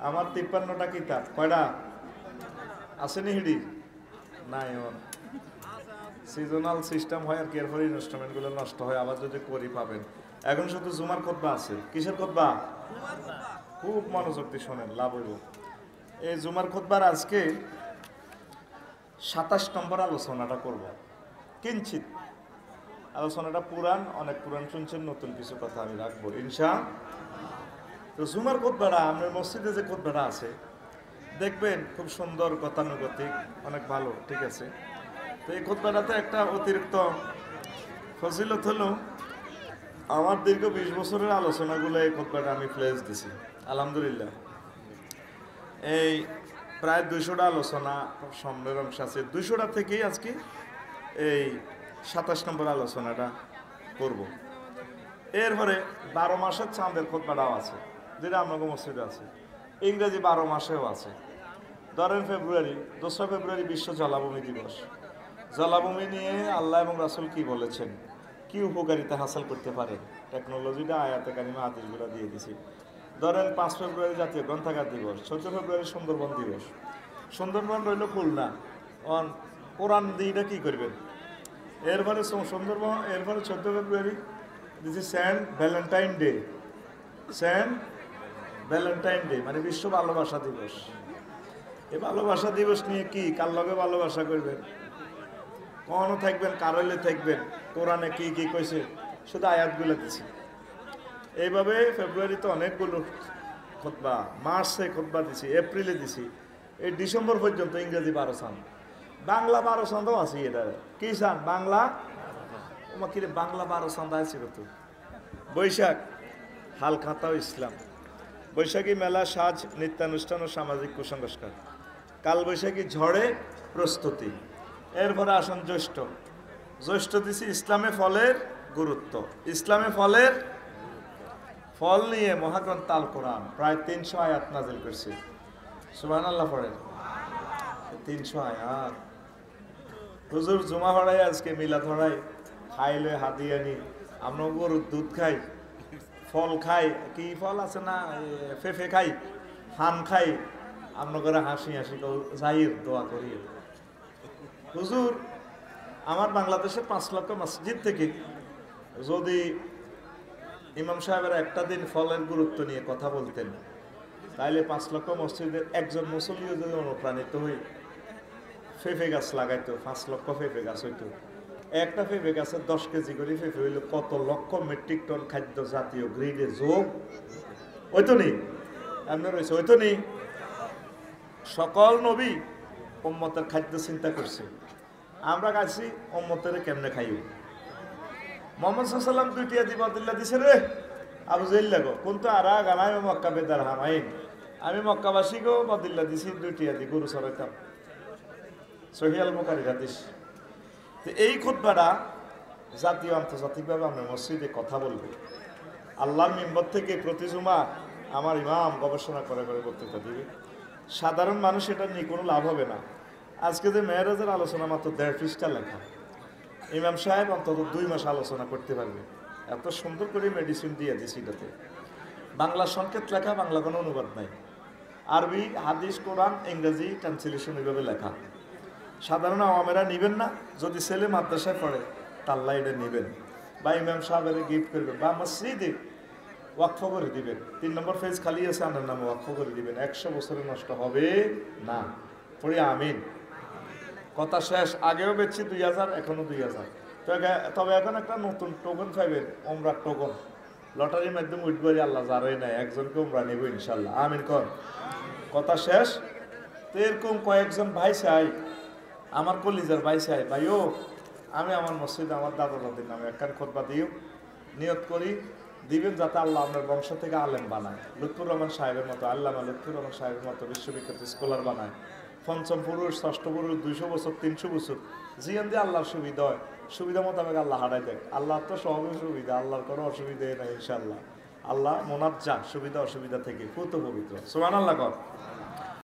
আমার 53টা কিতাব কয়টা আসেনি হিডি নাই সিজনাল সিস্টেম হয় আর কি, এরপরে ইনস্ট্রুমেন্টগুলো নষ্ট হয়, আবার যদি করি পাবেন। এখন শুধু জুমার খুতবা আছে। কিসের খুতবা? খুব মনোযোগ দিয়ে শোনেন, লাভ হইব। এই জুমার খুতবার আজকে 27 নম্বর আলোচনাটা করব। কিঞ্চিত আলোচনাটা পুরান, অনেক পুরান শুনছেন, নতুন কিছু কথা আমি রাখবো ইনশা। তো জুমার খুতবাটা আপনার মসজিদে যে খুতবাটা আছে দেখবেন খুব সুন্দর, গতানুগতিক, অনেক ভালো, ঠিক আছে। তো এই খুতবাটাতে একটা অতিরিক্ত ফজিলত হলো, আমার দীর্ঘ 20 বছরের আলোচনাগুলো এই খুতবাটা আমি প্লেস দিছি আলহামদুলিল্লাহ। এই প্রায় 200টা আলোচনা সামনের অংশ আছে, 200টা থেকেই আজকে এই 27 নম্বর আলোচনাটা করব। এরপরে 12 মাসের চাঁদের খুতবাটাও আছে, যেটা আপনাদের মসজিদে আছে। ইংরেজি 12 মাসেও আছে। ধরেন ফেব্রুয়ারি, 2রা ফেব্রুয়ারি বিশ্ব জলাভূমি দিবস। জলাভূমি নিয়ে আল্লাহ এবং রাসূল কি বলেছেন, কি উপকারিতা হাসিল করতে পারে, টেকনোলজিটা আয়াতে কারিমা হাদিসগুলো দিয়ে দিছি। ধরেন 5 ফেব্রুয়ারি জাতীয় গ্রন্থাগার দিবস, 14 ফেব্রুয়ারি সুন্দরবন দিবস। সুন্দরবন রইল খুলনা, কোরআন দিয়েটা কি করবেন। এরপরে সুন্দরবন, এরপরে 14 February this is Saint Valentine Day. Saint Valentine Day মানে বিশ্ব ভালোবাসা দিবস। এই ভালোবাসা দিবস নিয়ে কি, কার লগে ভালোবাসা করবেন, কখনো থাকবেন, কারলে থাকবেন, কোরআনে কি কি কইছে শুধু আয়াতগুলো দিছি। এইভাবে ফেব্রুয়ারিতে অনেকগুলো খুতবা, মার্চে খুতবা দিছি, এপ্রিলে দিছি, এই ডিসেম্বর পর্যন্ত ইংরেজি 12 চান, বাংলা 12 চাঁদও আছে। এটা কি চান? বাংলা কিরে, বাংলা 12 চাঁদ আছে কত। বৈশাখ হালখাতা ও ইসলাম, বৈশাখী মেলা, সাজ, নৃত্যানুষ্ঠান ও সামাজিক কুসংস্কার। কাল বৈশাখী ঝড়ে প্রস্তুতি। এরপরে আসুন জ্যৈষ্ঠ। জ্যৈষ্ঠ দিছি ইসলামে ফলের গুরুত্ব। ইসলামে ফলের ফল নিয়ে মহাগ্রন্থ আল কোরআন প্রায় 300 আয়াত নাজিল করছে। সুবহানাল্লাহ পড়েন, 300 আয়াত। হুজুর জুমা হড়াই, আজকে মিলাদ হড়াই, খাইলে হাদিয়ানি, আমরা গরুর দুধ খাই, ফল খাই, কি ফল আছে না, ফেফে খাই, ফান খাই, আমরা করে হাসি হাসি জাহির দোয়া করি। হুজুর আমার বাংলাদেশের 5 লক্ষ মসজিদ থেকে যদি ইমাম সাহেবের একটা দিন ফলের গুরুত্ব নিয়ে কথা বলতেন, তাইলে 5 লক্ষ মসজিদের একজন মুসল্লিও যদি অনুপ্রাণিত হই ফেফে গাছ লাগাইতো, 5 লক্ষ ফেফে গাছ হইতো। একটা ফেফে গাছের 10 কেজি করে ফেফে হইলে কত লক্ষ মেট্রিক টন খাদ্য জাতীয় গ্রিডে যোগ হইতো নি, এমনি রয়েছে হইতো নি। সকল নবী উম্মতের খাদ্য চিন্তা করছে, আমরা গাছি উম্মতের কেমনে খাইও। মোহাম্মদ সাল্লাল্লাহু 2টি দিবাদিল্লা দিছে রে আবু জাইল লাগো কিন্তু আর গানাই মক্কা বেদার হামাইন, আমি মক্কাবাসীকেও বদিল্লা দিছি 2টি দি গরু সরাইতাম। সহিহ আল বুখারী হাদিস। তো এই খুতবাটা জাতীয় আন্তর্জাতিকভাবে আমরা মসজিদে কথা বলবো। আল্লাহর মিম্বর থেকে প্রতি জুমা আমার ইমাম গবেষণা করে করে বক্তৃতা দিবে। সাধারণ মানুষ এটা নিয়ে কোনো লাভ হবে না। আজকে যে মেয়েরাজের আলোচনা মাত্র 1.5 পৃষ্ঠা লেখা, ইমাম সাহেব অন্তত 2 মাস আলোচনা করতে পারবে, এত সুন্দর করে মেডিসিন দিয়ে দিছি। এটাতে বাংলা সংকেত লেখা, বাংলা কোনো অনুবাদ নাই, আরবি হাদিস কোরআন ইংরেজি ট্রান্সলেশন এইভাবে লেখা। সাধারণ আওয়ামেরা নেবেন না, যদি ছেলে মাদ্রাসায় পড়ে তাল্লা এটা নেবেন, বা ইমাম সাহেবের গিফট করবেন, বা মসজিদে ওয়াকফ করে দিবেন। 3 নম্বর পেজ খালি আছে, আনার নামে ওয়াকফ করে দিবেন, 100 বছরে নষ্ট হবে না। পড়ি আমিন। কথা শেষ। আগেও বেচছি 2000, এখনো 2000। তবে এখন একটা নতুন টোকন পাইবেন, ওমরা টোকন, লটারির মাধ্যমে উঠবারি, আল্লাহ যারাই নাই একজনকে ওমরা নেব ইনশাল্লাহ, আমিন কর। কথা শেষ। তো এরকম কয়েকজন ভাই চাই, আমার কলিজার ভাই চাই, ভাইও আমি আমার মসজিদে আমার দাদা দাদির নামে একখান খুতবা দিও, নিয়ত করি দিবেন, যাতে আল্লাহ আপনার বংশ থেকে আলেম বানায়, লুৎফুর রহমান সাহেবের মতো, আল্লামা লুৎফুর রহমান সাহেবের মতো বিশ্ববিখ্যাত স্কলার বানায়। 5ম পুরুষ, 6ষ্ঠ পুরুষ, 200 বছর, 300 বছর জিয়ান দিয়ে আল্লাহর সুবিধা হয়, সুবিধা মোতাবেক আল্লাহ হারাই দেয়। আল্লাহ তো সবই সুবিধা, আল্লাহর কোনো অসুবিধা নেই ইনশাআল্লাহ। আল্লাহ মোনাজ্জা সুবিধা অসুবিধা থেকে পুত পবিত্র। সুবহানাল্লাহ কর।